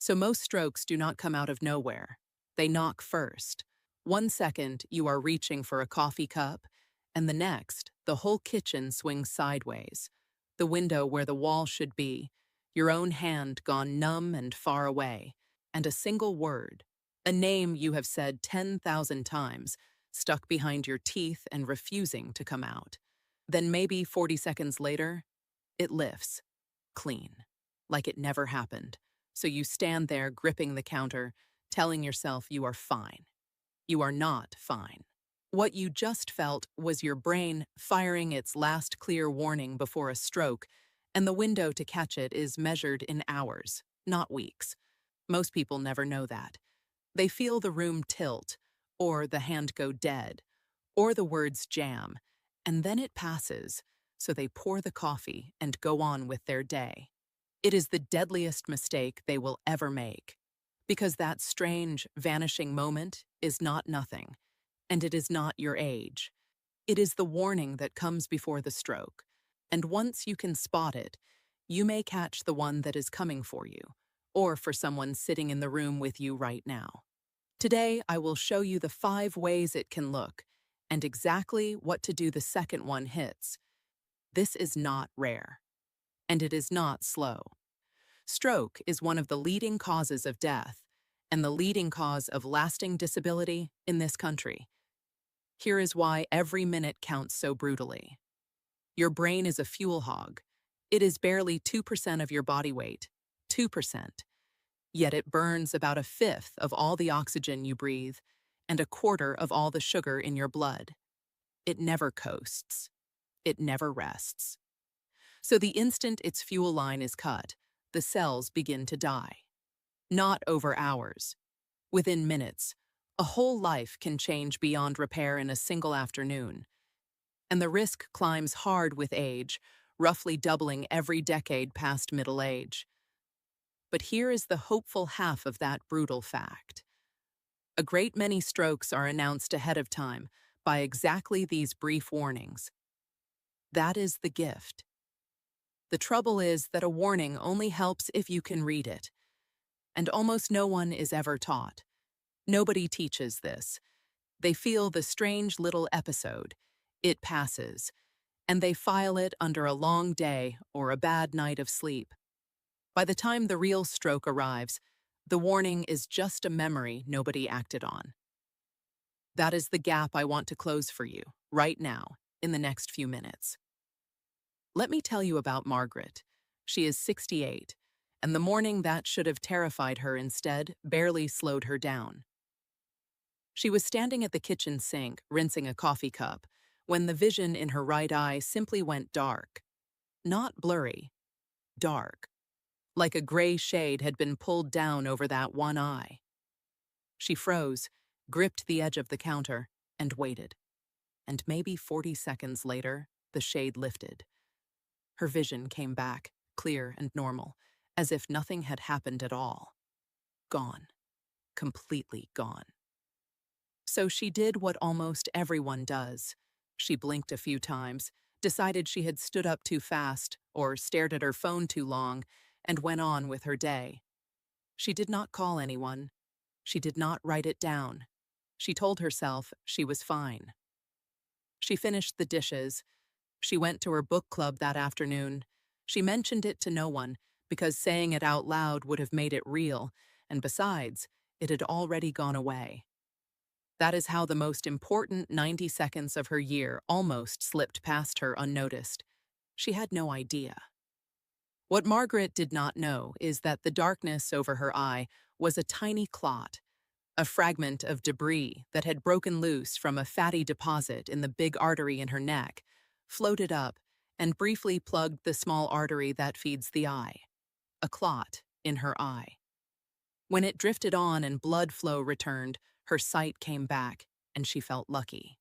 So most strokes do not come out of nowhere. They knock first. 1 second, you are reaching for a coffee cup, and the next, the whole kitchen swings sideways. The window where the wall should be, your own hand gone numb and far away, and a single word, a name you have said 10,000 times, stuck behind your teeth and refusing to come out. Then maybe 40 seconds later, it lifts, clean, like it never happened. So you stand there gripping the counter, telling yourself you are fine. You are not fine. What you just felt was your brain firing its last clear warning before a stroke, and the window to catch it is measured in hours, not weeks. Most people never know that. They feel the room tilt, or the hand go dead, or the words jam, and then it passes, so they pour the coffee and go on with their day. It is the deadliest mistake they will ever make, because that strange, vanishing moment is not nothing, and it is not your age. It is the warning that comes before the stroke, and once you can spot it, you may catch the one that is coming for you, or for someone sitting in the room with you right now. Today, I will show you the 5 ways it can look, and exactly what to do the second one hits. This is not rare, and it is not slow. Stroke is one of the leading causes of death, and the leading cause of lasting disability in this country. Here is why every minute counts so brutally. Your brain is a fuel hog. It is barely 2% of your body weight, 2%. Yet it burns about a fifth of all the oxygen you breathe and a quarter of all the sugar in your blood. It never coasts. It never rests. So the instant its fuel line is cut, the cells begin to die. Not over hours. Within minutes, a whole life can change beyond repair in a single afternoon. And the risk climbs hard with age, roughly doubling every decade past middle age. But here is the hopeful half of that brutal fact. A great many strokes are announced ahead of time by exactly these brief warnings. That is the gift. The trouble is that a warning only helps if you can read it. And almost no one is ever taught. Nobody teaches this. They feel the strange little episode. It passes. And they file it under a long day or a bad night of sleep. By the time the real stroke arrives, the warning is just a memory nobody acted on. That is the gap I want to close for you, right now, in the next few minutes. Let me tell you about Margaret. She is 68, and the morning that should have terrified her instead barely slowed her down. She was standing at the kitchen sink, rinsing a coffee cup, when the vision in her right eye simply went dark. Not blurry, dark. Like a gray shade had been pulled down over that one eye. She froze, gripped the edge of the counter, and waited. And maybe 40 seconds later, the shade lifted. Her vision came back, clear and normal, as if nothing had happened at all. Gone. Completely gone. So she did what almost everyone does. She blinked a few times, decided she had stood up too fast or stared at her phone too long, and went on with her day. She did not call anyone. She did not write it down. She told herself she was fine. She finished the dishes. She went to her book club that afternoon. She mentioned it to no one, because saying it out loud would have made it real, and besides, it had already gone away. That is how the most important 90 seconds of her year almost slipped past her unnoticed. She had no idea. What Margaret did not know is that the darkness over her eye was a tiny clot, a fragment of debris that had broken loose from a fatty deposit in the big artery in her neck, floated up, and briefly plugged the small artery that feeds the eye. A clot in her eye. When it drifted on and blood flow returned, her sight came back, and she felt lucky.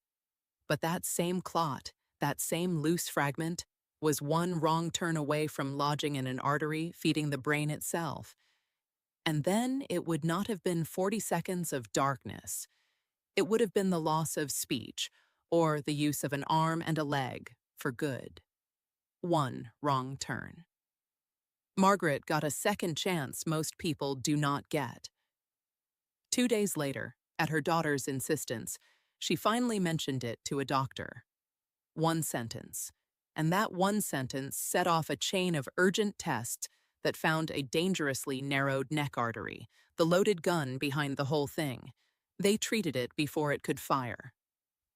But that same clot, that same loose fragment, was one wrong turn away from lodging in an artery feeding the brain itself. And then it would not have been 40 seconds of darkness. It would have been the loss of speech, or the use of an arm and a leg, for good. One wrong turn. Margaret got a second chance most people do not get. 2 days later, at her daughter's insistence, she finally mentioned it to a doctor. One sentence. And that one sentence set off a chain of urgent tests that found a dangerously narrowed neck artery, the loaded gun behind the whole thing. They treated it before it could fire.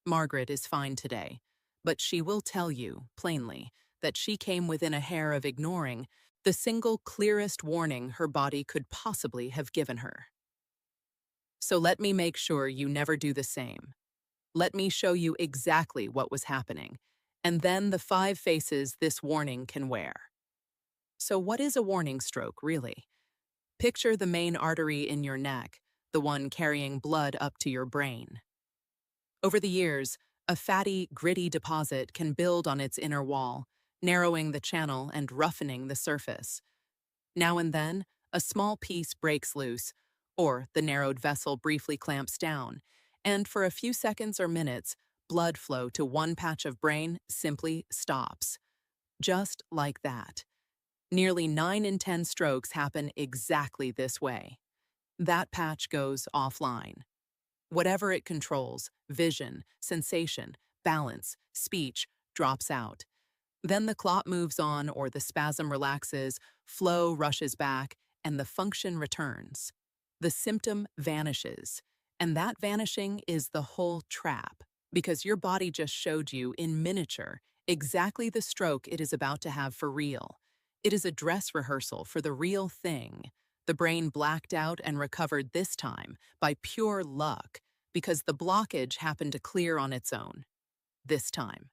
Margaret is fine today, but she will tell you, plainly, that she came within a hair of ignoring the single clearest warning her body could possibly have given her. So let me make sure you never do the same. Let me show you exactly what was happening, and then the 5 faces this warning can wear. So what is a warning stroke, really? Picture the main artery in your neck, the one carrying blood up to your brain. Over the years, a fatty, gritty deposit can build on its inner wall, narrowing the channel and roughening the surface. Now and then, a small piece breaks loose, or the narrowed vessel briefly clamps down, and for a few seconds or minutes, blood flow to one patch of brain simply stops. Just like that. Nearly 9 in 10 strokes happen exactly this way. That patch goes offline. Whatever it controls, vision, sensation, balance, speech, drops out. Then the clot moves on or the spasm relaxes, flow rushes back, and the function returns. The symptom vanishes. And that vanishing is the whole trap, because your body just showed you in miniature exactly the stroke it is about to have for real. It is a dress rehearsal for the real thing. The brain blacked out and recovered this time by pure luck, because the blockage happened to clear on its own. This time.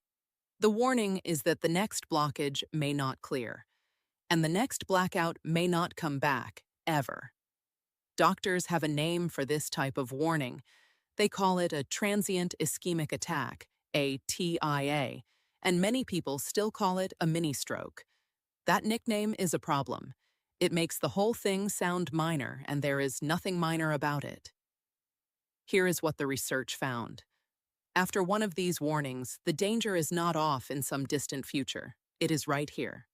The warning is that the next blockage may not clear, and the next blackout may not come back, ever. Doctors have a name for this type of warning. They call it a transient ischemic attack, a TIA, and many people still call it a mini-stroke. That nickname is a problem. It makes the whole thing sound minor, and there is nothing minor about it. Here is what the research found. After one of these warnings, the danger is not off in some distant future. It is right here.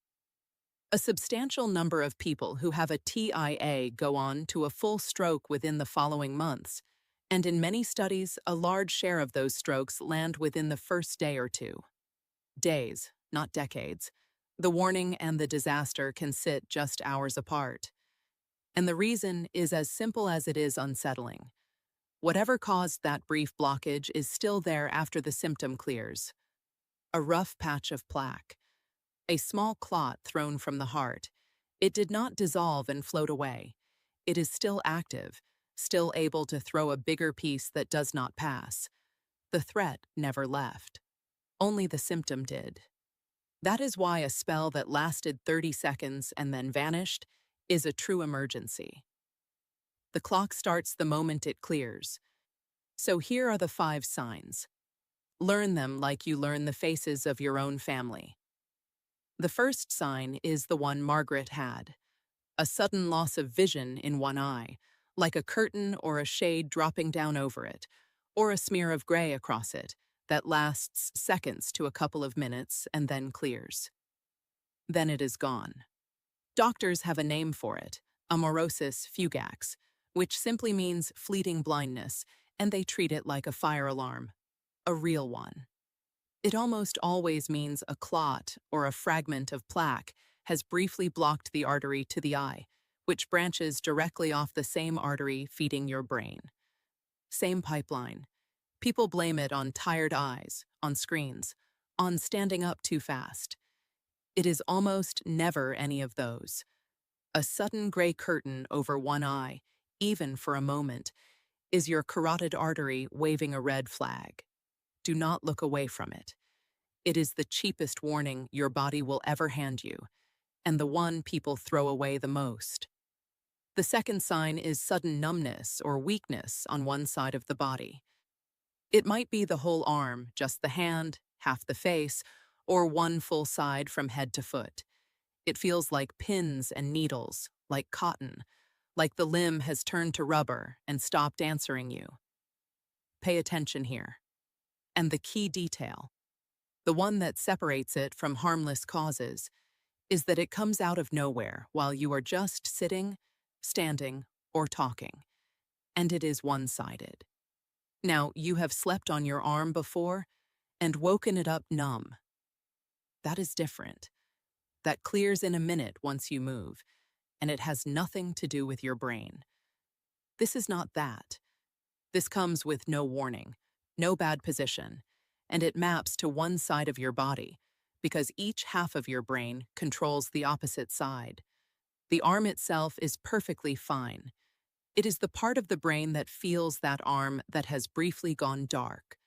A substantial number of people who have a TIA go on to a full stroke within the following months, and in many studies, a large share of those strokes land within the first day or two. Days, not decades. The warning and the disaster can sit just hours apart. And the reason is as simple as it is unsettling. Whatever caused that brief blockage is still there after the symptom clears. A rough patch of plaque. A small clot thrown from the heart. It did not dissolve and float away. It is still active, still able to throw a bigger piece that does not pass. The threat never left. Only the symptom did. That is why a spell that lasted 30 seconds and then vanished is a true emergency. The clock starts the moment it clears. So here are the 5 signs. Learn them like you learn the faces of your own family. The first sign is the one Margaret had. A sudden loss of vision in one eye, like a curtain or a shade dropping down over it, or a smear of gray across it that lasts seconds to a couple of minutes and then clears. Then it is gone. Doctors have a name for it, amaurosis fugax, which simply means fleeting blindness, and they treat it like a fire alarm, a real one. It almost always means a clot or a fragment of plaque has briefly blocked the artery to the eye, which branches directly off the same artery feeding your brain. Same pipeline. People blame it on tired eyes, on screens, on standing up too fast. It is almost never any of those. A sudden gray curtain over one eye, even for a moment, is your carotid artery waving a red flag. Do not look away from it. It is the cheapest warning your body will ever hand you, and the one people throw away the most. The second sign is sudden numbness or weakness on one side of the body. It might be the whole arm, just the hand, half the face, or one full side from head to foot. It feels like pins and needles, like cotton, like the limb has turned to rubber and stopped answering you. Pay attention here. And the key detail, the one that separates it from harmless causes, is that it comes out of nowhere while you are just sitting, standing, or talking, and it is one-sided. Now, you have slept on your arm before and woken it up numb. That is different. That clears in a minute once you move, and it has nothing to do with your brain. This is not that. This comes with no warning, no bad position, and it maps to one side of your body because each half of your brain controls the opposite side. The arm itself is perfectly fine. It is the part of the brain that feels that arm that has briefly gone dark,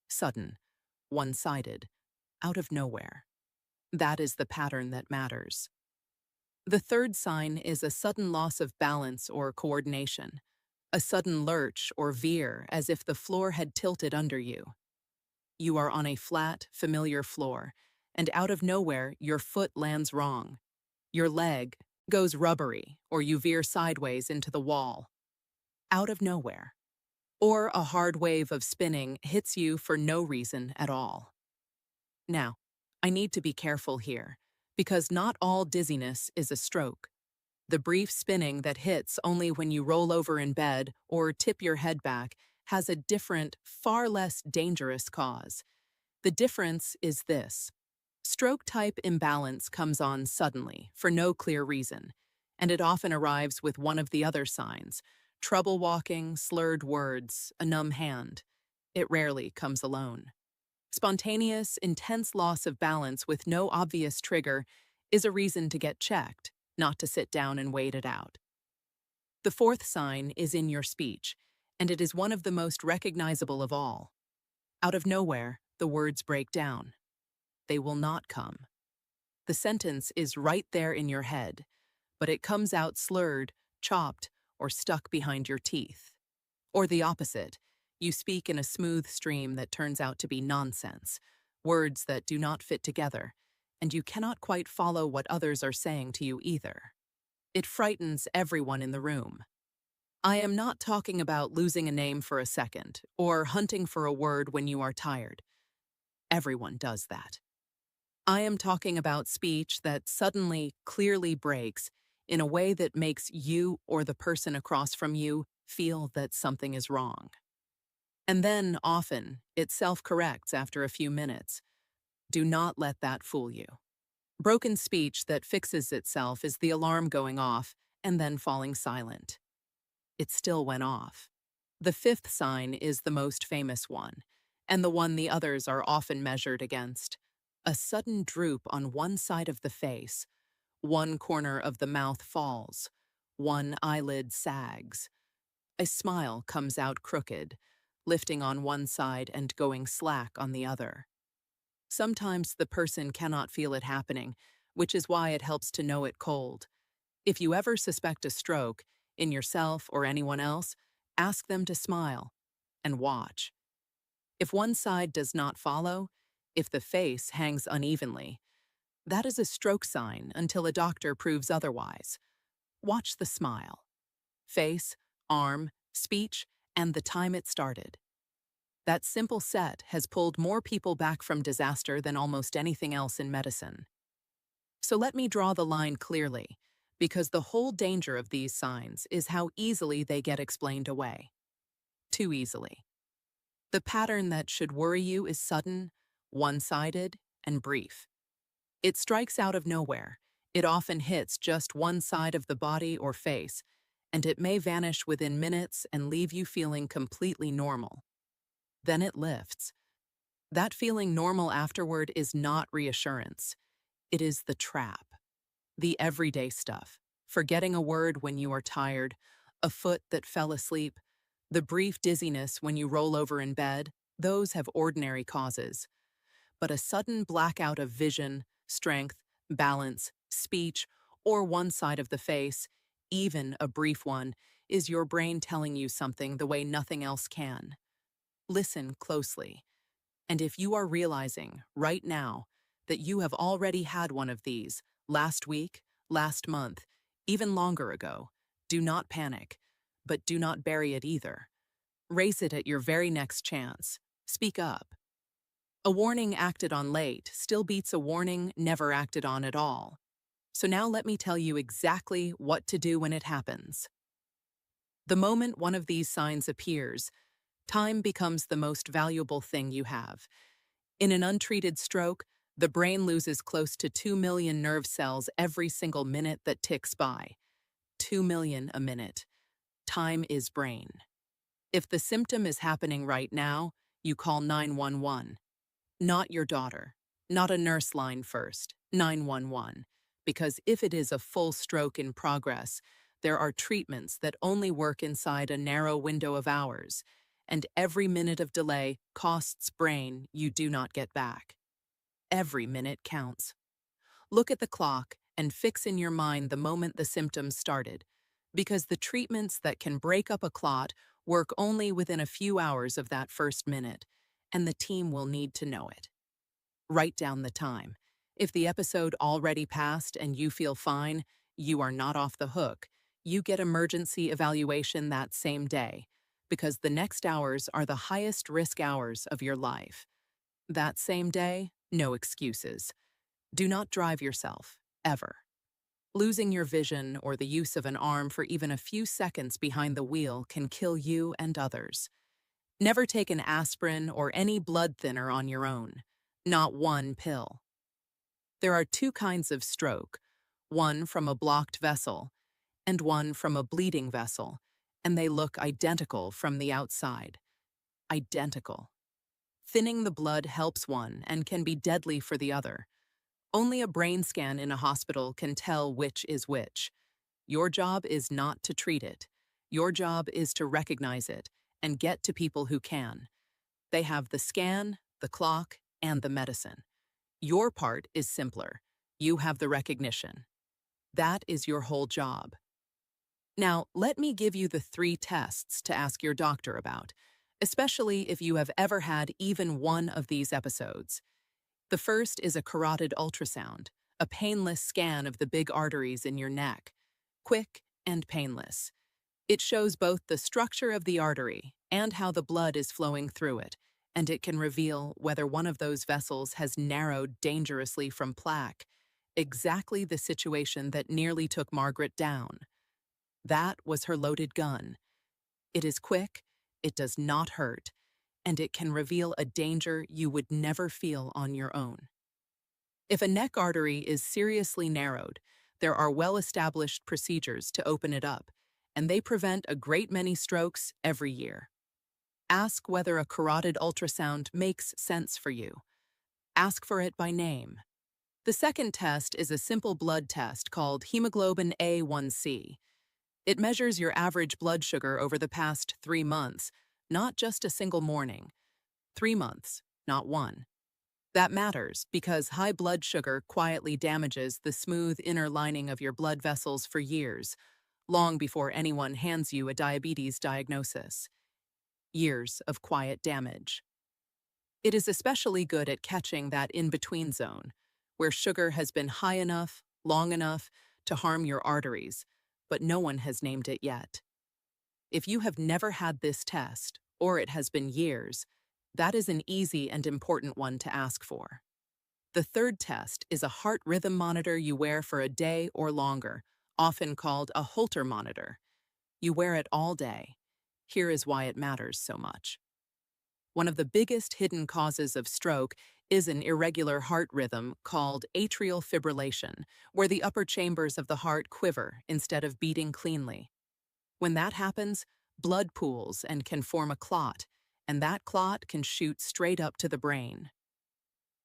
sudden, one-sided, out of nowhere. That is the pattern that matters. The third sign is a sudden loss of balance or coordination, a sudden lurch or veer as if the floor had tilted under you. You are on a flat, familiar floor, and out of nowhere your foot lands wrong. Your leg goes rubbery, or you veer sideways into the wall. Out of nowhere. Or a hard wave of spinning hits you for no reason at all. Now, I need to be careful here, because not all dizziness is a stroke. The brief spinning that hits only when you roll over in bed or tip your head back has a different, far less dangerous cause. The difference is this. Stroke-type imbalance comes on suddenly, for no clear reason, and it often arrives with one of the other signs: trouble walking, slurred words, a numb hand. It rarely comes alone. Spontaneous, intense loss of balance with no obvious trigger is a reason to get checked, not to sit down and wait it out. The fourth sign is in your speech, and it is one of the most recognizable of all. Out of nowhere, the words break down. They will not come. The sentence is right there in your head, but it comes out slurred, chopped, or stuck behind your teeth. Or the opposite, you speak in a smooth stream that turns out to be nonsense, words that do not fit together, and you cannot quite follow what others are saying to you either. It frightens everyone in the room. I am not talking about losing a name for a second, or hunting for a word when you are tired. Everyone does that. I am talking about speech that suddenly, clearly breaks in a way that makes you or the person across from you feel that something is wrong. And then, often, it self-corrects after a few minutes. Do not let that fool you. Broken speech that fixes itself is the alarm going off and then falling silent. It still went off. The fifth sign is the most famous one, and the one the others are often measured against. A sudden droop on one side of the face, one corner of the mouth falls, one eyelid sags. A smile comes out crooked, lifting on one side and going slack on the other. Sometimes the person cannot feel it happening, which is why it helps to know it cold. If you ever suspect a stroke, in yourself or anyone else, ask them to smile and watch. If one side does not follow, if the face hangs unevenly, that is a stroke sign until a doctor proves otherwise. Watch the smile. Face, arm, speech, and the time it started. That simple set has pulled more people back from disaster than almost anything else in medicine. So let me draw the line clearly, because the whole danger of these signs is how easily they get explained away. Too easily. The pattern that should worry you is sudden, one-sided, and brief. It strikes out of nowhere. It often hits just one side of the body or face, and it may vanish within minutes and leave you feeling completely normal. Then it lifts. That feeling normal afterward is not reassurance. It is the trap. The everyday stuff. Forgetting a word when you are tired, a foot that fell asleep, the brief dizziness when you roll over in bed, those have ordinary causes. But a sudden blackout of vision, strength, balance, speech, or one side of the face, even a brief one, is your brain telling you something the way nothing else can. Listen closely. And if you are realizing, right now, that you have already had one of these, last week, last month, even longer ago, do not panic, but do not bury it either. Raise it at your very next chance. Speak up. A warning acted on late still beats a warning never acted on at all. So now let me tell you exactly what to do when it happens. The moment one of these signs appears, time becomes the most valuable thing you have. In an untreated stroke, the brain loses close to 2 million nerve cells every single minute that ticks by. 2 million a minute. Time is brain. If the symptom is happening right now, you call 911. Not your daughter. Not a nurse line first. 911. Because if it is a full stroke in progress, there are treatments that only work inside a narrow window of hours, and every minute of delay costs brain you do not get back. Every minute counts. Look at the clock and fix in your mind the moment the symptoms started, because the treatments that can break up a clot work only within a few hours of that first minute, and the team will need to know it. Write down the time. If the episode already passed and you feel fine, you are not off the hook. You get emergency evaluation that same day, because the next hours are the highest risk hours of your life. That same day, no excuses. Do not drive yourself, ever. Losing your vision or the use of an arm for even a few seconds behind the wheel can kill you and others. Never take an aspirin or any blood thinner on your own. Not one pill. There are two kinds of stroke, one from a blocked vessel and one from a bleeding vessel, and they look identical from the outside. Identical. Thinning the blood helps one and can be deadly for the other. Only a brain scan in a hospital can tell which is which. Your job is not to treat it. Your job is to recognize it and get to people who can. They have the scan, the clock, and the medicine. Your part is simpler. You have the recognition. That is your whole job. Now, let me give you the 3 tests to ask your doctor about, especially if you have ever had even one of these episodes. The first is a carotid ultrasound, a painless scan of the big arteries in your neck. Quick and painless. It shows both the structure of the artery and how the blood is flowing through it, and it can reveal whether one of those vessels has narrowed dangerously from plaque, exactly the situation that nearly took Margaret down. That was her loaded gun. It is quick, it does not hurt, and it can reveal a danger you would never feel on your own. If a neck artery is seriously narrowed, there are well-established procedures to open it up, and they prevent a great many strokes every year. Ask whether a carotid ultrasound makes sense for you. Ask for it by name. The second test is a simple blood test called hemoglobin A1C. It measures your average blood sugar over the past 3 months, not just a single morning. 3 months, not one. That matters because high blood sugar quietly damages the smooth inner lining of your blood vessels for years, long before anyone hands you a diabetes diagnosis. Years of quiet damage. It is especially good at catching that in-between zone, where sugar has been high enough, long enough, to harm your arteries, but no one has named it yet. If you have never had this test, or it has been years, that is an easy and important one to ask for. The third test is a heart rhythm monitor you wear for a day or longer, often called a Holter monitor. You wear it all day. Here is why it matters so much. One of the biggest hidden causes of stroke is an irregular heart rhythm called atrial fibrillation, where the upper chambers of the heart quiver instead of beating cleanly. When that happens, blood pools and can form a clot, and that clot can shoot straight up to the brain.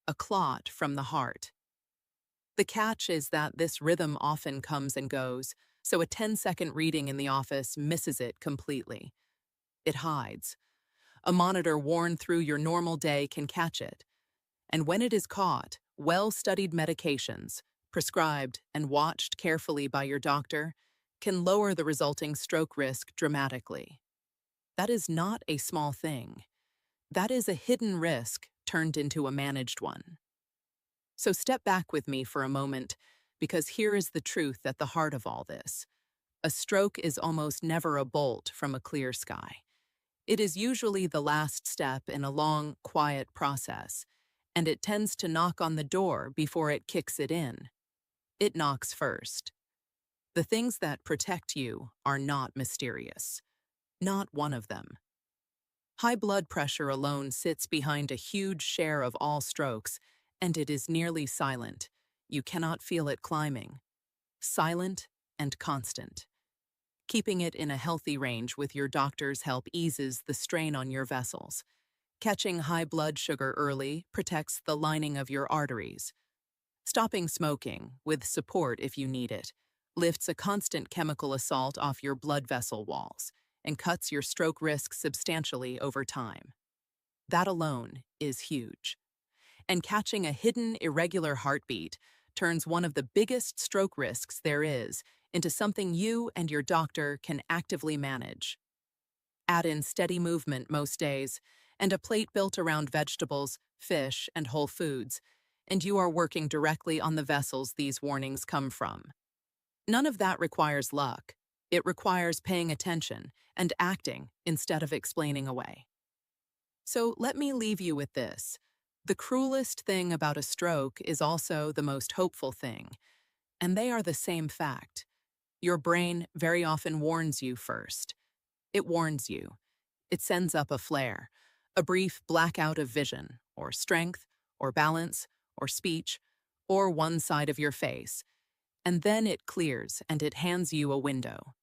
A clot from the heart. The catch is that this rhythm often comes and goes, so a 10-second reading in the office misses it completely. It hides. A monitor worn through your normal day can catch it. And when it is caught, well-studied medications, prescribed and watched carefully by your doctor, can lower the resulting stroke risk dramatically. That is not a small thing. That is a hidden risk turned into a managed one. So step back with me for a moment, because here is the truth at the heart of all this. A stroke is almost never a bolt from a clear sky. It is usually the last step in a long, quiet process, and it tends to knock on the door before it kicks it in. It knocks first. The things that protect you are not mysterious. Not one of them. High blood pressure alone sits behind a huge share of all strokes, and it is nearly silent. You cannot feel it climbing. Silent and constant. Keeping it in a healthy range with your doctor's help eases the strain on your vessels. Catching high blood sugar early protects the lining of your arteries. Stopping smoking, with support if you need it, lifts a constant chemical assault off your blood vessel walls and cuts your stroke risk substantially over time. That alone is huge. And catching a hidden, irregular heartbeat turns one of the biggest stroke risks there is into something you and your doctor can actively manage. Add in steady movement most days and a plate built around vegetables, fish, and whole foods, and you are working directly on the vessels these warnings come from. None of that requires luck. It requires paying attention and acting instead of explaining away. So let me leave you with this. The cruelest thing about a stroke is also the most hopeful thing, and they are the same fact. Your brain very often warns you first. It warns you. It sends up a flare, a brief blackout of vision, or strength, or balance, or speech, or one side of your face, and then it clears and it hands you a window.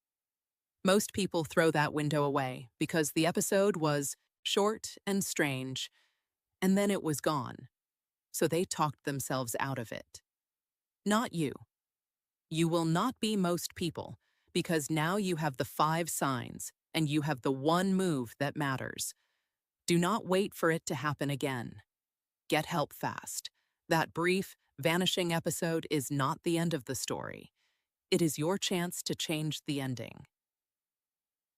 Most people throw that window away because the episode was short and strange, and then it was gone, so they talked themselves out of it. Not you. You will not be most people, because now you have the 5 signs, and you have the one move that matters. Do not wait for it to happen again. Get help fast. That brief, vanishing episode is not the end of the story. It is your chance to change the ending.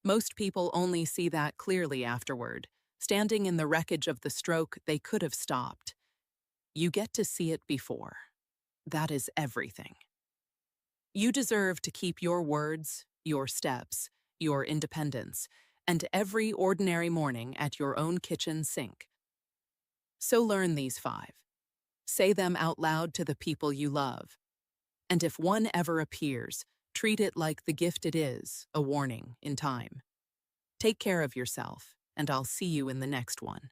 Most people only see that clearly afterward, standing in the wreckage of the stroke they could have stopped. You get to see it before. That is everything. You deserve to keep your words, your steps, your independence, and every ordinary morning at your own kitchen sink. So learn these 5. Say them out loud to the people you love. And if one ever appears, treat it like the gift it is, a warning in time. Take care of yourself, and I'll see you in the next one.